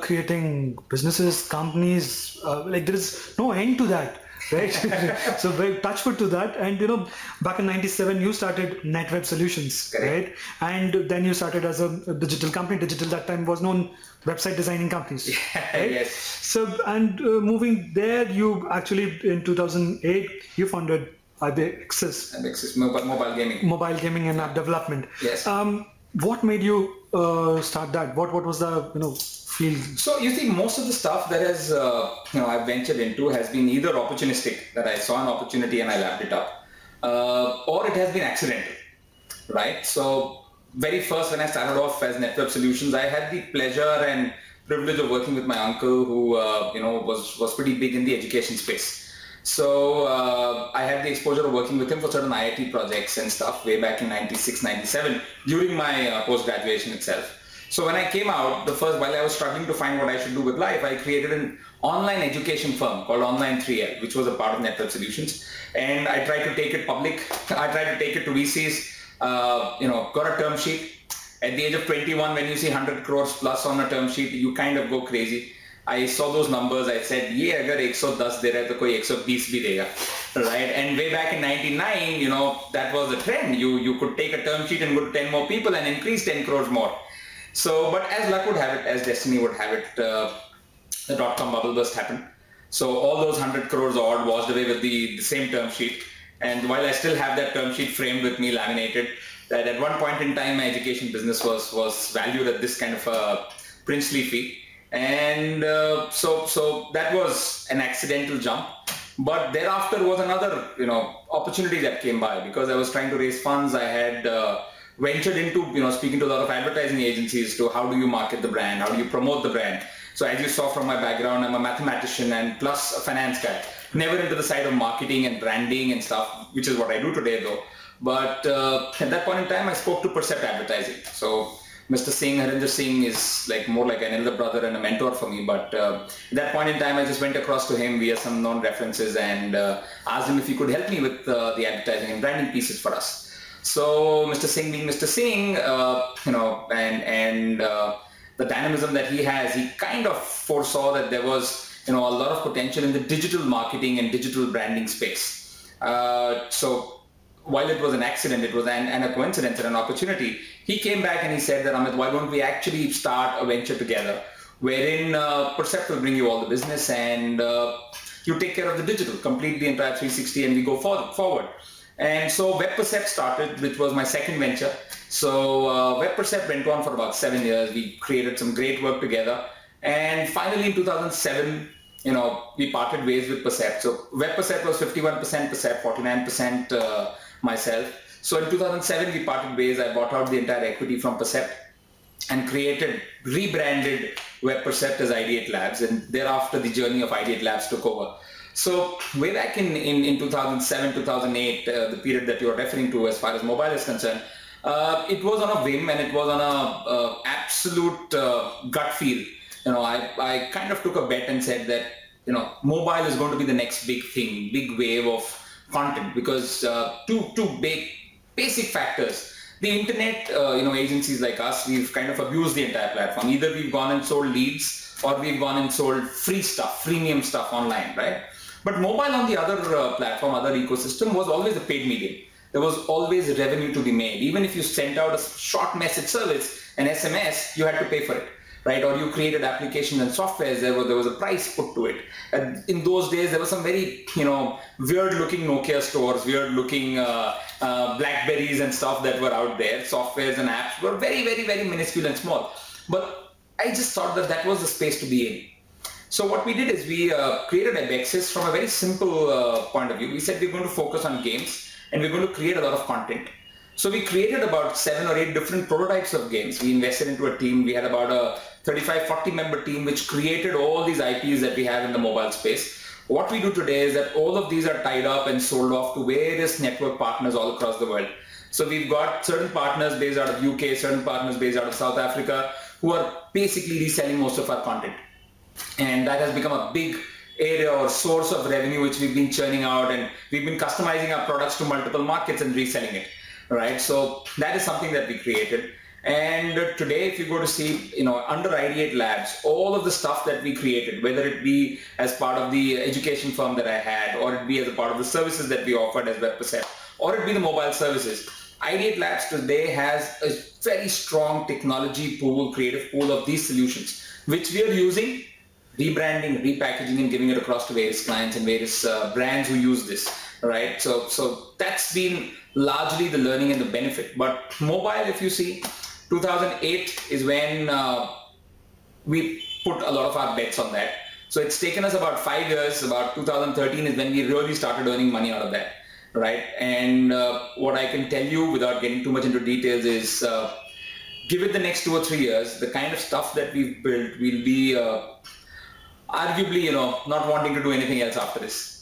creating businesses, companies, like there is no end to that, right? So very touchwood to that. And back in '97, you started NetWeb Solutions, correct, right? And then you started as a digital company. Digital that time was known website designing companies, right? Yes. So and moving there, you actually in 2008 you founded ibexis. ibexis, mobile gaming and app development. Yes. What made you start that? What was the field? So you see, most of the stuff that has I've ventured into has been either opportunistic, that I saw an opportunity and I lapped it up, or it has been accidental, right? So very first, when I started off as NetWeb Solutions, I had the pleasure and privilege of working with my uncle, who was pretty big in the education space. So I had the exposure of working with him for certain IIT projects and stuff way back in '96, '97 during my post-graduation itself. So when I came out, while I was struggling to find what I should do with life, I created an online education firm called Online 3L, which was a part of NetWeb Solutions. And I tried to take it public. I tried to take it to VCs, got a term sheet. At the age of 21, when you see 100 crores plus on a term sheet, you kind of go crazy. I saw those numbers. I said, "ये अगर 110 दे रहा है तो कोई 120 भी देगा," right? And way back in '99, that was the trend. You could take a term sheet and go to 10 more people and increase 10 crores more. So, but as luck would have it, as destiny would have it, the dot-com bubble burst happened. So all those 100 crores odd washed away with the same term sheet. And while I still have that term sheet framed with me, laminated, that at one point in time, my education business was valued at this kind of a princely fee. And so that was an accidental jump. But thereafter was another opportunity that came by, because I was trying to raise funds. I had ventured into speaking to a lot of advertising agencies to how do you market the brand, how do you promote the brand. So as you saw from my background, I'm a mathematician and plus a finance guy. Never into the side of marketing and branding and stuff, which is what I do today though. But at that point in time, I spoke to Percept Advertising. So Mr. Singh, Harinder Singh, is more like an elder brother and a mentor for me. But at that point in time, I just went across to him via some known references and asked him if he could help me with the advertising and branding pieces for us. So Mr. Singh being Mr. Singh, and the dynamism that he has, he kind of foresaw that there was a lot of potential in the digital marketing and digital branding space. So while it was an accident, it was and a coincidence and an opportunity, he came back and he said that, "Amit, why don't we actually start a venture together wherein Percept will bring you all the business and you take care of the digital, complete the entire 360 and we go forward." And so WebPercept started, which was my second venture. So WebPercept went on for about 7 years. We created some great work together. And finally in 2007, we parted ways with Percept. So WebPercept was 51% Percept, 49% myself. So in 2007, we parted ways. I bought out the entire equity from Percept and rebranded WebPercept as IdeateLabs. And thereafter, the journey of IdeateLabs took over. So way back in 2007, 2008, the period that you're referring to as far as mobile is concerned, it was on a whim and it was on a absolute gut feel. I kind of took a bet and said that, mobile is going to be the next big thing, big wave of content, because two basic factors. The internet, agencies like us, we've kind of abused the entire platform. Either we've gone and sold leads or we've gone and sold free stuff, freemium stuff online, right? But mobile on the other platform, other ecosystem was always a paid medium. There was always revenue to be made. Even if you sent out a short message service, an SMS, you had to pay for it, right? Or you created applications and softwares, there was a price put to it. And in those days, there were some very, weird-looking Nokia stores, weird-looking Blackberries and stuff that were out there. Softwares and apps were very, very, very minuscule and small. But I just thought that was the space to be in. So what we did is we created ibexis from a very simple point of view. We said we're going to focus on games and we're going to create a lot of content. So we created about 7 or 8 different prototypes of games. We invested into a team. We had about a 35-40 member team which created all these IPs that we have in the mobile space. What we do today is that all of these are tied up and sold off to various network partners all across the world. So we've got certain partners based out of UK, certain partners based out of South Africa, who are basically reselling most of our content. And that has become a big area or source of revenue which we've been churning out, and we've been customizing our products to multiple markets and reselling it, right? So that is something that we created. And today, if you go to see, under IdeateLabs, all of the stuff that we created, whether it be as part of the education firm that I had, or it be as a part of the services that we offered as WebPercept, or it be the mobile services, IdeateLabs today has a very strong technology pool, creative pool of these solutions, which we are using, rebranding, repackaging, and giving it across to various clients and various brands who use this, right? So that's been largely the learning and the benefit. But mobile, if you see, 2008 is when we put a lot of our bets on that. So it's taken us about 5 years. About 2013 is when we really started earning money out of that, right? And what I can tell you without getting too much into details is give it the next 2 or 3 years, the kind of stuff that we've built will be arguably, not wanting to do anything else after this.